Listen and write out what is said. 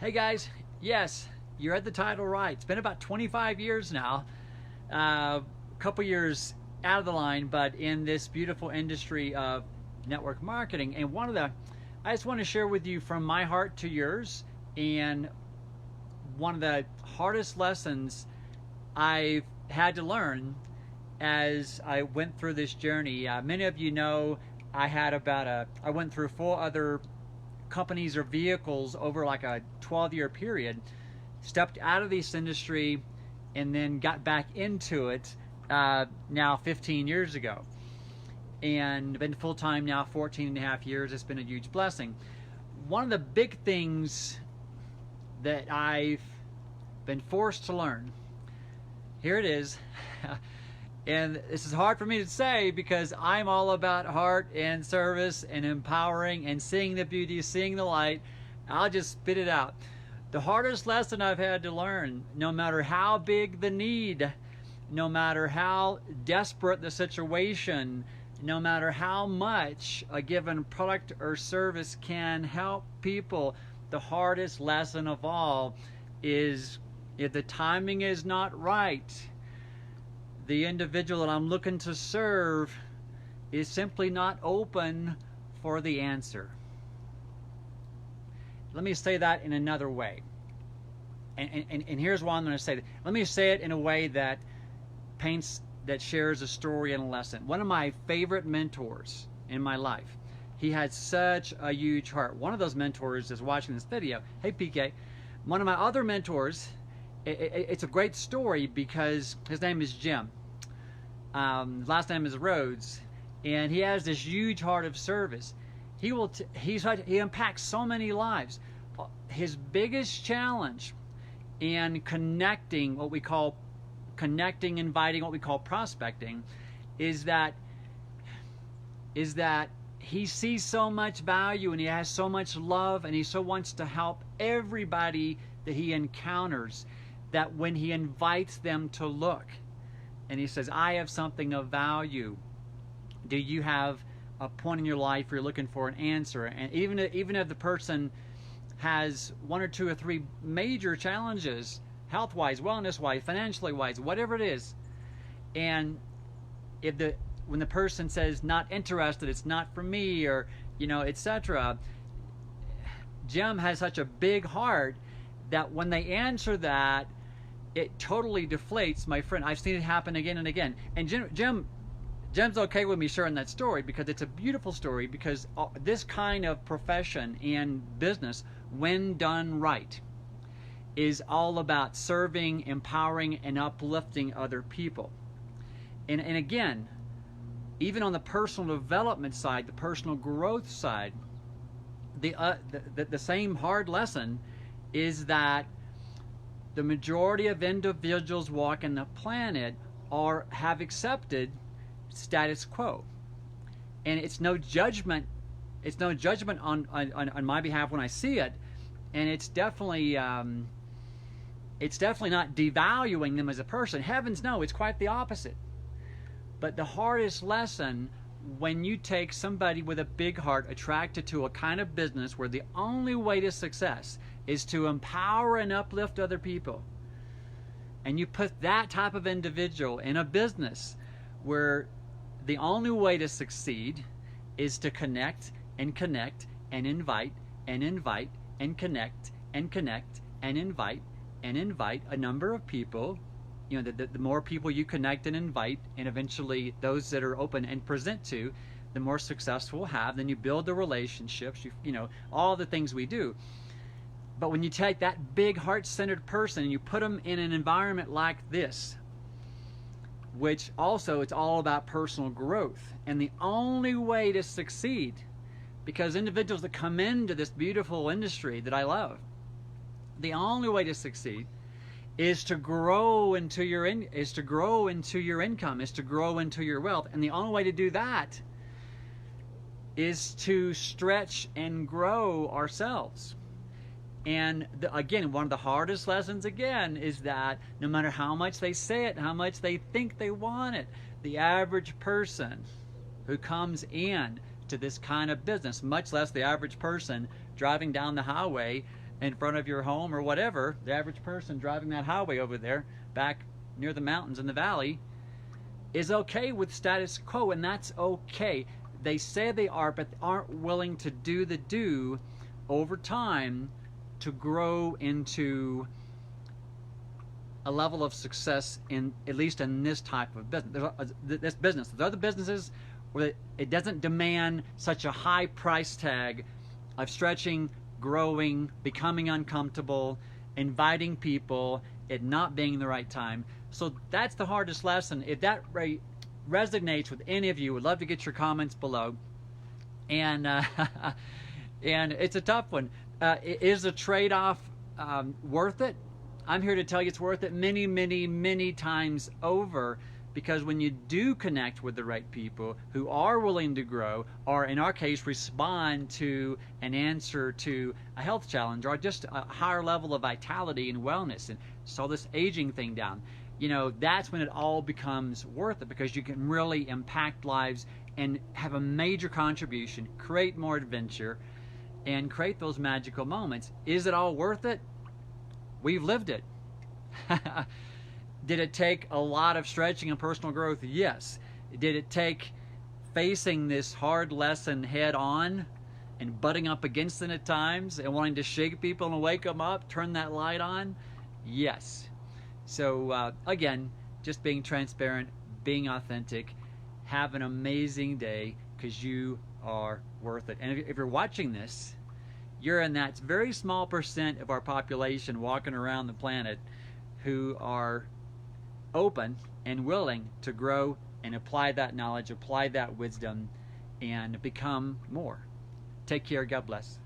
Hey guys, yes, you read the title right. It's been about 25 years now, a couple years out of the line, but in this beautiful industry of network marketing. And I just want to share with you from my heart to yours, and one of the hardest lessons I've had to learn as I went through this journey. Many of you know I went through four other companies or vehicles over like a 12-year period, stepped out of this industry, and then got back into it now 15 years ago. And been full-time now 14 and a half years. It's been a huge blessing. One of the big things that I've been forced to learn, here it is, and this is hard for me to say because I'm all about heart and service and empowering and seeing the beauty, seeing the light. I'll just spit it out. The hardest lesson I've had to learn, no matter how big the need, no matter how desperate the situation, no matter how much a given product or service can help people, the hardest lesson of all is if the timing is not right, the individual that I'm looking to serve is simply not open for the answer. Let me say that in another way. And here's why I'm going to say that. Let me say it in a way that shares a story and a lesson. One of my favorite mentors in my life, he had such a huge heart. One of those mentors is watching this video. Hey PK, one of my other mentors, it's a great story because his name is Jim. His last name is Rhodes, and he has this huge heart of service. He impacts so many lives. His biggest challenge in connecting, inviting, what we call prospecting, is that he sees so much value and he has so much love and he so wants to help everybody that he encounters, that when he invites them to look and he says, I have something of value, do you have a point in your life where you're looking for an answer? And even if the person has one or two or three major challenges, health-wise, wellness-wise, financially-wise, whatever it is, and when the person says not interested, it's not for me, or etc., Jim has such a big heart that when they answer that, it totally deflates, my friend. I've seen it happen again and again. And Jim's okay with me sharing that story because it's a beautiful story, because this kind of profession and business, when done right, is all about serving, empowering, and uplifting other people. And again, even on the personal development side, the personal growth side, the same hard lesson is that the majority of individuals walking the planet have accepted status quo, and it's no judgment. It's no judgment on my behalf when I see it, and it's definitely not devaluing them as a person. Heavens no, it's quite the opposite. But the hardest lesson, when you take somebody with a big heart attracted to a kind of business where the only way to success is to empower and uplift other people, and you put that type of individual in a business where the only way to succeed is to connect and connect and invite and invite and connect and connect and invite a number of people, the more people you connect and invite, and eventually those that are open and present to, the more success we'll have. Then you build the relationships, all the things we do. But when you take that big heart-centered person and you put them in an environment like this, which also it's all about personal growth, and the only way to succeed, because individuals that come into this beautiful industry that I love, the only way to succeed is to grow into your income, is to grow into your wealth, and the only way to do that is to stretch and grow ourselves. And again, one of the hardest lessons again is that no matter how much they say it, how much they think they want it, the average person who comes in to this kind of business, much less the average person driving down the highway in front of your home or whatever, the average person driving that highway over there back near the mountains in the valley is okay with status quo, and that's okay. They say they are, but they aren't willing to do the do over time to grow into a level of success in, at least in this type of business. This business. There's other businesses where it doesn't demand such a high price tag of stretching, growing, becoming uncomfortable, inviting people, it not being the right time. So that's the hardest lesson. If that resonates with any of you, would love to get your comments below. And and it's a tough one. Is the trade-off worth it? I'm here to tell you it's worth it many, many, many times over, because when you do connect with the right people who are willing to grow, or in our case, respond to an answer to a health challenge, or just a higher level of vitality and wellness, and slow this aging thing down, you know, that's when it all becomes worth it, because you can really impact lives and have a major contribution, create more adventure, and create those magical moments. Is it all worth it? We've lived it. Did it take a lot of stretching and personal growth? Yes. Did it take facing this hard lesson head on and butting up against it at times and wanting to shake people and wake them up, turn that light on? Yes. So again, just being transparent, being authentic, have an amazing day, because you are worth it. And if you're watching this, you're in that very small percent of our population walking around the planet who are open and willing to grow and apply that knowledge, apply that wisdom, and become more. Take care. God bless.